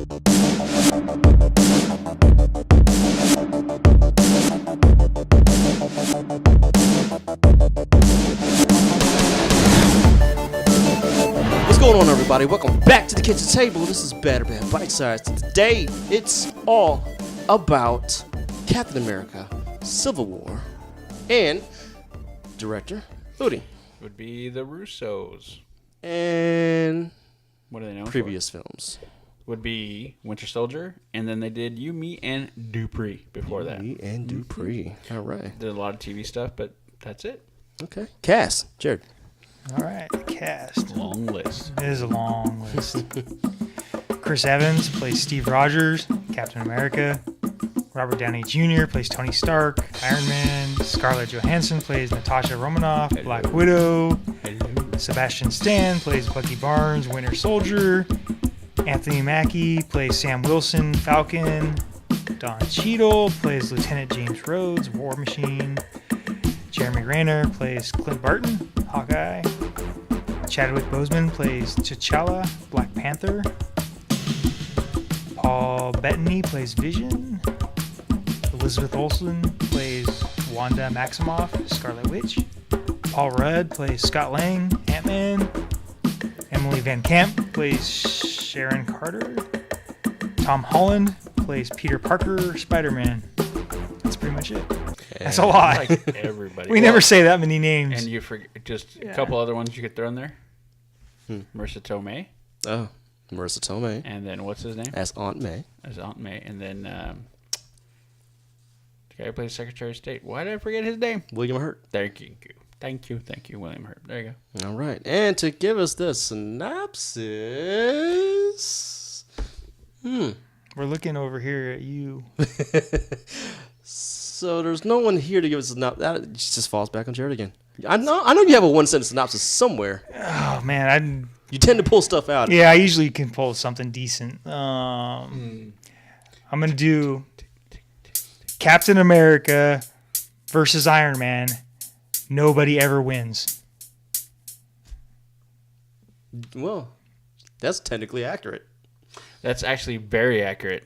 What's going on, everybody? Welcome back to the kitchen table. This is Better Bad Bite Size. Today, it's all about Captain America, Civil War, and director Udi. Would be the Russos. And what are they known previous films would be Winter Soldier, and then they did You, Me, and Dupree before that. Me and Dupree. All right. Did a lot of TV stuff, but that's it. Okay. Cast. Jared. All right, the cast. Long list. It is a long list. Chris Evans plays Steve Rogers, Captain America. Robert Downey Jr. plays Tony Stark, Iron Man. Scarlett Johansson plays Natasha Romanoff, Black Widow. Sebastian Stan plays Bucky Barnes, Winter Soldier. Anthony Mackie plays Sam Wilson, Falcon. Don Cheadle plays Lieutenant James Rhodes, War Machine. Jeremy Renner plays Clint Barton, Hawkeye. Chadwick Boseman plays T'Challa, Black Panther. Paul Bettany plays Vision. Elizabeth Olsen plays Wanda Maximoff, Scarlet Witch. Paul Rudd plays Scott Lang, Ant-Man. Emily Van Camp plays Sharon Carter. Tom Holland plays Peter Parker, Spider-Man. That's pretty much it. That's a lot. Like everybody. We never say that many names. And you forget just a couple other ones you could throw in there. Marissa Tomei. Oh, Marissa Tomei. And then what's his name? As Aunt May. As Aunt May. And then the guy who plays Secretary of State. Why did I forget his name? William Hurt. Thank you, William Hurt. There you go. All right. And to give us the synopsis. We're looking over here at you. So there's no one here to give us a synopsis. That just falls back on Jared again. I know you have a one-sentence synopsis somewhere. Oh, man. You tend to pull stuff out. Yeah, I usually can pull something decent. I'm going to do Captain America versus Iron Man. Nobody ever wins. Well, that's technically accurate. That's actually very accurate.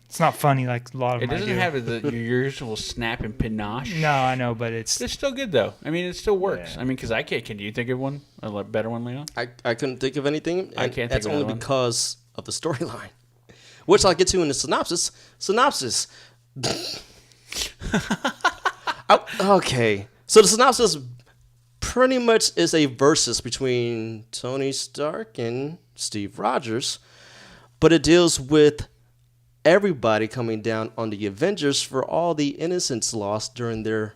It's not funny like a lot of them. It doesn't have your usual snap and panache. No, I know, but it's still good, though. I mean, it still works. Yeah. I mean, because I can't. Can you think of one? A better one, Leon? I couldn't think of anything. I can't think That's of only another one. because of the storyline, which I'll get to in the synopsis. Okay. So the synopsis pretty much is a versus between Tony Stark and Steve Rogers, but it deals with everybody coming down on the Avengers for all the innocents lost during their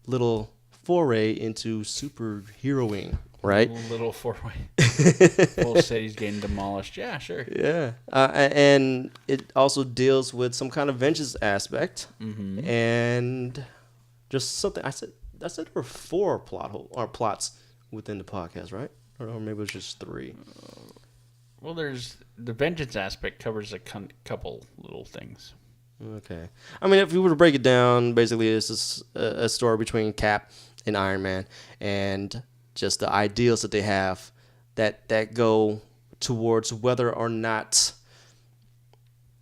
little foray into superheroing, right? Little four-way. Whole city's getting demolished. Yeah, sure. Yeah. And it also deals with some kind of vengeance aspect. Mm-hmm. And just something. I said there were 4 plots within the podcast, right? Or maybe it was just 3. Well, there's the vengeance aspect covers a couple little things. Okay. I mean, if you were to break it down, basically it's just a story between Cap and Iron Man and just the ideals that they have that go towards whether or not...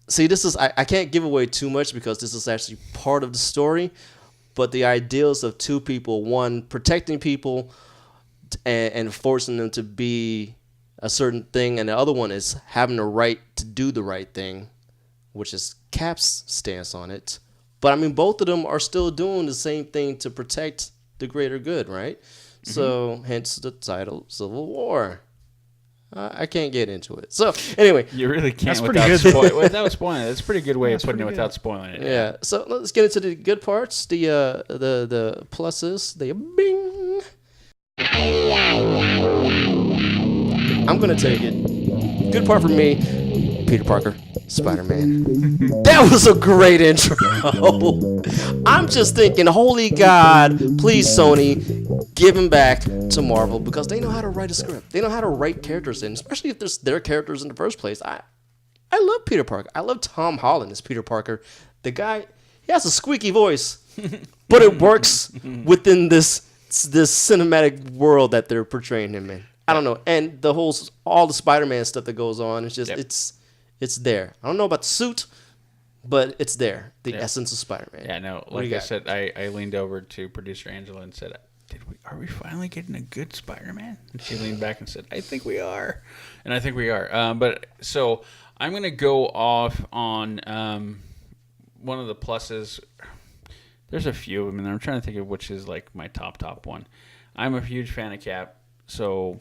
See, this is... I can't give away too much because this is actually part of the story, but the ideals of 2 people, one protecting people and forcing them to be a certain thing, and the other one is having the right to do the right thing, which is Cap's stance on it. But I mean, both of them are still doing the same thing to protect the greater good, right? Mm-hmm. So hence the title Civil War. I can't get into it. So anyway, you really can't. That's pretty good. Without spoiling it. That's a pretty good way of putting it without spoiling it. Yeah. So let's get into the good parts. The pluses. The bing. I'm gonna take it. Good part for me, Peter Parker, Spider-Man. That was a great intro. I'm just thinking, holy God, please Sony, give him back to Marvel because they know how to write a script. They know how to write characters in, especially if there's their characters in the first place. I love Peter Parker. I love Tom Holland as Peter Parker. The guy, he has a squeaky voice, but it works within this cinematic world that they're portraying him in. I don't know, and all the Spider-Man stuff that goes on, it's just It's there. I don't know about the suit, but it's there. The Yeah. essence of Spider-Man. Yeah, no. What do you Like I got? said, I leaned over to producer Angela and said, Are we finally getting a good Spider-Man?" And she leaned back and said, "I think we are," and I think we are. But so I'm gonna go off on one of the pluses. There's a few. I mean, I'm trying to think of which is like my top one. I'm a huge fan of Cap, so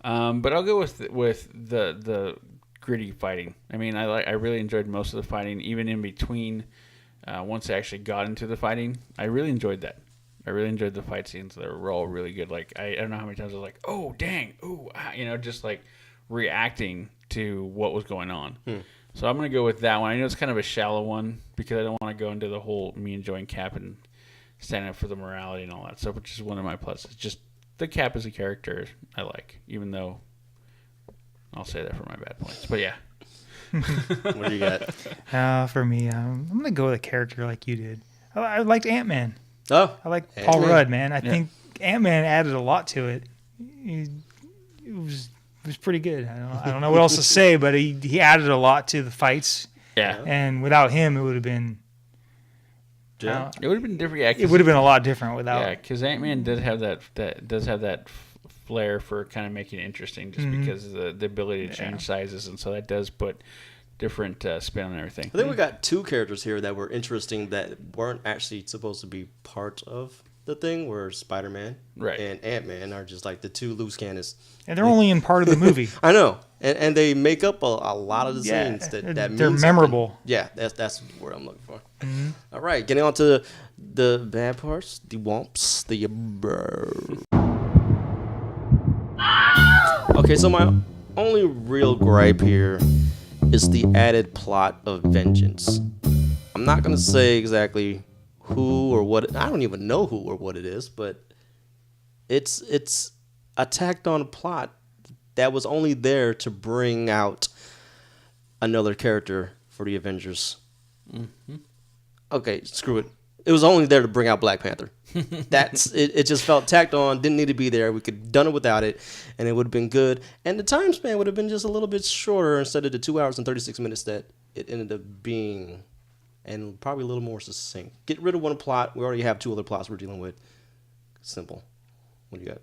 but I'll go with the gritty fighting. I mean, I really enjoyed most of the fighting, even in between. Once I actually got into the fighting, I really enjoyed that. I really enjoyed the fight scenes. They were all really good. Like I don't know how many times I was like, "Oh dang, ooh," just like reacting to what was going on. So I'm gonna go with that one. I know it's kind of a shallow one because I don't want to go into the whole me enjoying Cap and standing up for the morality and all that stuff, which is one of my pluses. Just the Cap as a character I like, even though I'll say that for my bad points. But yeah. What do you got? For me, I'm going to go with a character like you did. I liked Ant-Man. Oh, I like Paul Ant-Man. Rudd, man. I think Ant-Man added a lot to it. It was pretty good. I don't know what else to say, but he added a lot to the fights. Yeah. And without him, it would have been... Yeah. It would have been different. Yeah, it would have been a lot different without... Yeah, because Ant-Man does have that flair for kind of making it interesting, just because of the ability to change sizes, and so that does put different spin on everything. I think we got two characters here that were interesting that weren't actually supposed to be part of the thing, where Spider-Man and Ant-Man are just like the two loose cannons. And they're only in part of the movie. I know. And they make up a lot of the scenes that they're mean memorable. Something. Yeah, that's what I'm looking for. All right, getting on to the bad parts, the womps, the... Okay, so my only real gripe here is the added plot of vengeance. I'm not going to say exactly who or what. I don't even know who or what it is, but it's a tacked on plot that was only there to bring out another character for the Avengers. Okay, screw it. It was only there to bring out Black Panther. That's it. It just felt tacked on. Didn't need to be there. We could have done it without it, and it would have been good. And the time span would have been just a little bit shorter instead of the 2 hours and 36 minutes that it ended up being, and probably a little more succinct. Get rid of one plot. We already have two other plots we're dealing with. Simple. What do you got?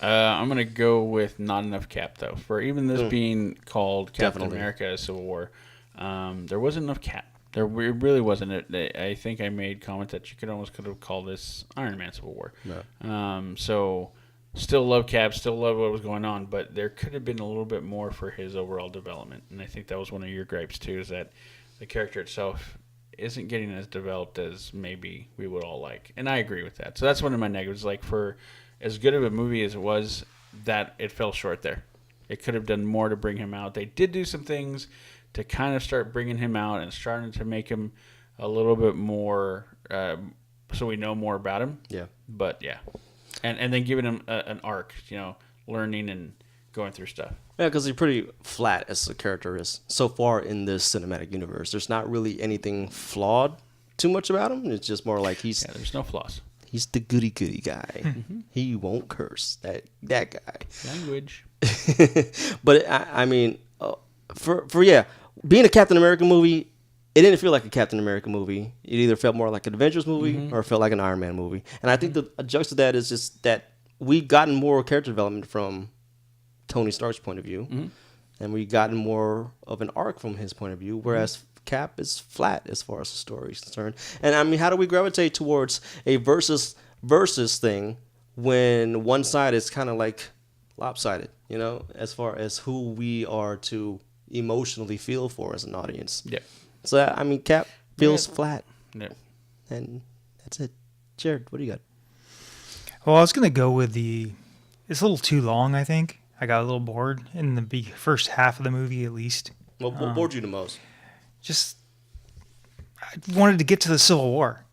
I'm gonna go with not enough Cap though. For even this being called Captain America: Civil War, there wasn't enough Cap. There really wasn't. I think I made comment that you could have called this Iron Man Civil War. No. So still love Cap, still love what was going on, but there could have been a little bit more for his overall development. And I think that was one of your gripes too, is that the character itself isn't getting as developed as maybe we would all like. And I agree with that. So that's one of my negatives. Like, for as good of a movie as it was, that it fell short there. It could have done more to bring him out. They did do some things to kind of start bringing him out and starting to make him a little bit more, so we know more about him. Yeah. But yeah, and then giving him an arc, learning and going through stuff. Yeah, because he's pretty flat as a character is so far in this cinematic universe. There's not really anything flawed too much about him. It's just more like there's no flaws. He's the goody guy. He won't curse. That guy. Language. But I mean, for being a Captain America movie, it didn't feel like a Captain America movie. It either felt more like an Avengers movie or it felt like an Iron Man movie. And I think the adjust to that is just that we've gotten more character development from Tony Stark's point of view, and we've gotten more of an arc from his point of view, whereas Cap is flat as far as the story is concerned. And I mean, how do we gravitate towards a versus thing when one side is kind of like lopsided, as far as who we are to emotionally feel for as an audience? Yeah. So, I mean, Cap feels flat. Yeah. And that's it. Jared, what do you got? Well, I was going to go with it's a little too long, I think. I got a little bored in the first half of the movie, at least. What bored you the most? I wanted to get to the Civil War.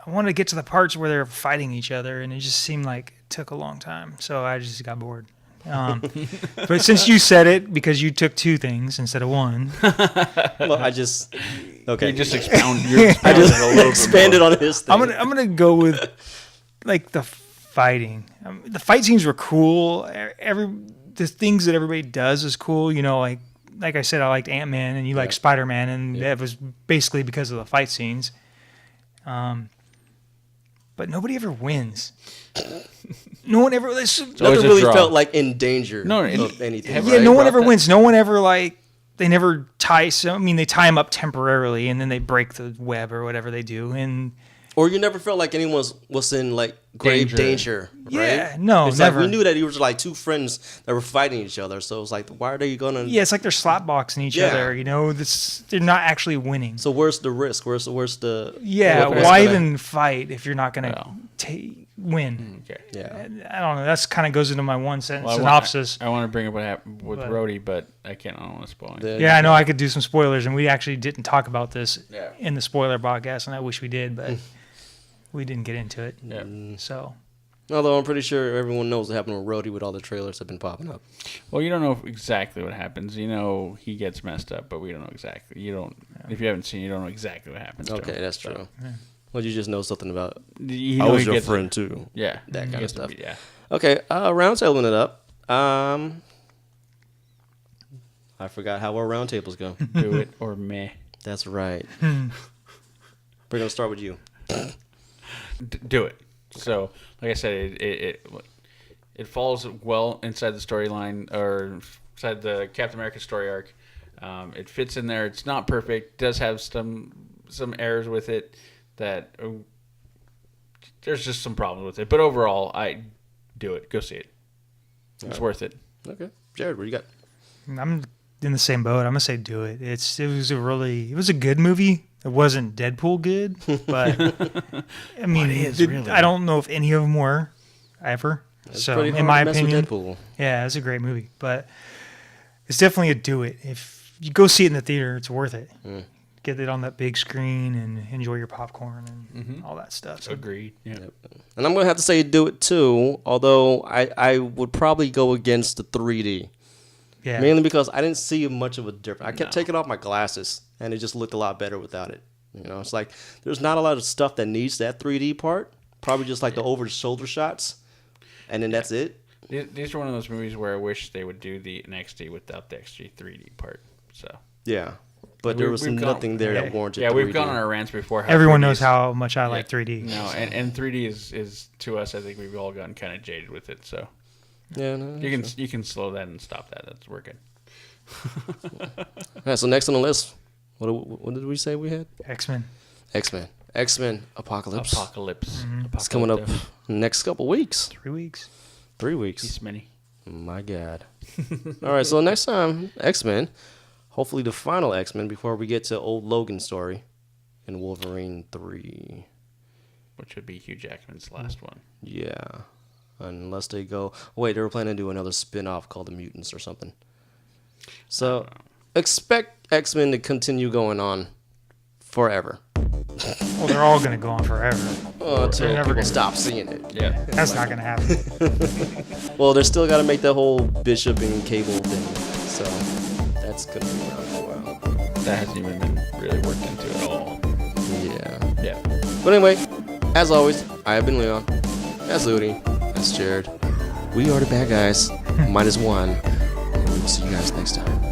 I wanted to get to the parts where they're fighting each other, and it just seemed like it took a long time. So I just got bored. But since you said it, because you took two things instead of one. Well, okay. You just expounded I just a little expanded on his thing. I'm gonna go with like the fighting. The fight scenes were cool. The things that everybody does is cool. Like like I said, I liked Ant-Man and you like Spider-Man, and that was basically because of the fight scenes. But nobody ever wins. No one ever. Nothing really draw. felt like in danger No, of anything. Yeah, right? no one ever wins. No one ever they never tie. So I mean, they tie him up temporarily, and then they break the web or whatever they do, and. Or you never felt like anyone was in like grave danger, right? Yeah, no, it's never. Like we knew that he was like two friends that were fighting each other, so it was like, why are they gonna? Yeah, it's like they're slapboxing each other. You know, they're not actually winning. So where's the risk? Where's the? Yeah, why even fight if you're not gonna win? Okay. Yeah. I don't know. That's kind of goes into my one sentence Well, synopsis. I want to bring up what happened with Rhodey, but I don't want to spoil it. Yeah, I know I could do some spoilers, and we actually didn't talk about this Yeah. in the spoiler podcast, and I wish we did, but we didn't get into it. Yeah. So. Although I'm pretty sure everyone knows what happened with Rhodey with all the trailers that have been popping up. Well, you don't know exactly what happens. You know he gets messed up, but we don't know exactly. You don't. If you haven't seen, you don't know exactly what happens. Okay, to him. that's true. Well, you just know something about. You I know was he your gets friend too. Yeah, That he kind of gets to stuff. be- yeah. Okay, roundtabling it up. I forgot how our roundtables go. Do it or meh. That's right. We're gonna start with you. Do it. So, like I said, it falls well inside the storyline or inside the Captain America story arc. It fits in there. It's not perfect. It does have some errors with it that there's just some problems with it. But overall, I do it. Go see it. It's worth it. Okay, Jared, what do you got? I'm in the same boat. I'm gonna say do it. It was a good movie. It wasn't Deadpool good, but I mean, really? I don't know if any of them were ever. It's So, pretty in hard my to mess with opinion, Deadpool. yeah, it's a great movie. But it's definitely a do it. If you go see it in the theater, it's worth it. Get it on that big screen and enjoy your popcorn and all that stuff. So, Agreed. Yeah. And I'm gonna have to say do it too. Although I would probably go against the 3D. yeah, Mainly because I didn't see much of a difference. I kept taking off my glasses, and it just looked a lot better without it. You know, it's like there's not a lot of stuff that needs that 3D part. Probably just like the over-the-shoulder shots, and then that's it. These are one of those movies where I wish they would do the XD without the XD 3D part. So Yeah, but there was nothing there that warranted. Yeah, 3D. we've gone on our rants before. How everyone 3D knows is- how much I like 3D. No, and 3D is to us. I think we've all gotten kind of jaded with it. So Yeah, no, you can slow that and stop that. That's working. All right, so next on the list, what did we say we had? X-Men. X-Men Apocalypse. Apocalypse. It's coming up next couple weeks. 3 weeks. 3 weeks. This many. My God. All right, so next time, X-Men. Hopefully the final X-Men before we get to old Logan's story in Wolverine 3. Which would be Hugh Jackman's last one. Yeah. Unless they go... Wait, they were planning to do another spin-off called The Mutants or something. So, expect X-Men to continue going on forever. Well, they're all going to go on forever. Until never people gonna- stop seeing it. Yeah. That's not going to happen. Well, they're still got to make that whole Bishop and Cable thing. So, that's going to be around for a while. That hasn't even been really worked into at all. Yeah. Yeah. But anyway, as always, I have been Leon. That's Ludi. That's Jared. We are the bad guys. -1. And we will see you guys next time.